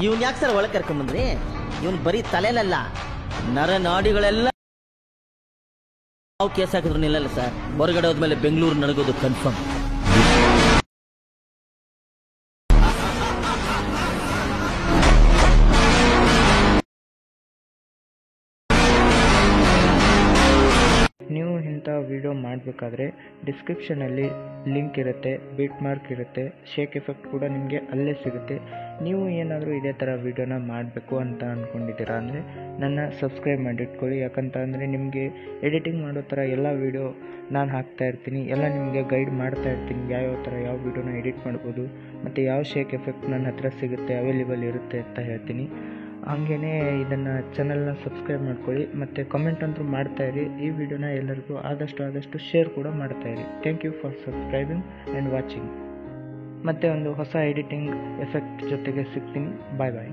ಇವನ್ ಯಾಕೆ ಸರ್ ಒಳಗೆ ಕರ್ಕೊಂಬಂದ್ರಿ? ಇವನ್ ಬರೀ ತಲೆಲಲ್ಲ, ನರನಾಡಿಗಳೆಲ್ಲ ನಾವು ಕೇಸ್ ಹಾಕಿದ್ರು ನಿಲ್ಲಲ್ಲ ಸರ್. ಹೊರಗಡೆ ಹೋದ್ಮೇಲೆ ಬೆಂಗಳೂರು ನಡಗೋದು ಕನ್ಫರ್ಮ್. ನೀವು ಇಂಥ ವಿಡಿಯೋ ಮಾಡಬೇಕಾದ್ರೆ ಡಿಸ್ಕ್ರಿಪ್ಷನಲ್ಲಿ ಲಿಂಕ್ ಇರುತ್ತೆ, ಬೀಟ್ ಮಾರ್ಕ್ ಇರುತ್ತೆ, ಶೇಕ್ ಎಫೆಕ್ಟ್ ಕೂಡ ನಿಮಗೆ ಅಲ್ಲೇ ಸಿಗುತ್ತೆ. ನೀವು ಏನಾದರೂ ಇದೇ ಥರ ವಿಡಿಯೋನ ಮಾಡಬೇಕು ಅಂತ ಅಂದ್ಕೊಂಡಿದ್ದೀರಾ ಅಂದರೆ ನನ್ನ ಸಬ್ಸ್ಕ್ರೈಬ್ ಮಾಡಿಟ್ಕೊಳ್ಳಿ. ಯಾಕಂತ ಅಂದರೆ ನಿಮಗೆ ಎಡಿಟಿಂಗ್ ಮಾಡೋ ಥರ ಎಲ್ಲ ವಿಡಿಯೋ ನಾನು ಹಾಕ್ತಾ ಇರ್ತೀನಿ, ಎಲ್ಲ ನಿಮಗೆ ಗೈಡ್ ಮಾಡ್ತಾ ಇರ್ತೀನಿ. ಯಾವ್ಯಾವ ಥರ ಯಾವ ವಿಡಿಯೋನ ಎಡಿಟ್ ಮಾಡ್ಬೋದು ಮತ್ತು ಯಾವ ಶೇಕ್ ಎಫೆಕ್ಟ್ ನನ್ನ ಹತ್ರ ಸಿಗುತ್ತೆ, ಅವೈಲೇಬಲ್ ಇರುತ್ತೆ ಅಂತ ಹೇಳ್ತೀನಿ. ಹಾಗೇ ಇದನ್ನು ಚಾನಲ್ನ ಸಬ್ಸ್ಕ್ರೈಬ್ ಮಾಡ್ಕೊಳ್ಳಿ ಮತ್ತು ಕಮೆಂಟ್ ಅಂತೂ ಮಾಡ್ತಾಯಿರಿ. ಈ ವಿಡಿಯೋನ ಎಲ್ಲರಿಗೂ ಆದಷ್ಟು ಶೇರ್ ಕೂಡ ಮಾಡ್ತಾಯಿರಿ. Thank you for subscribing and watching. ಮತ್ತು ಒಂದು ಹೊಸ ಎಡಿಟಿಂಗ್ ಎಫೆಕ್ಟ್ ಜೊತೆಗೆ ಸಿಗ್ತೀನಿ. ಬಾಯ್ ಬಾಯ್.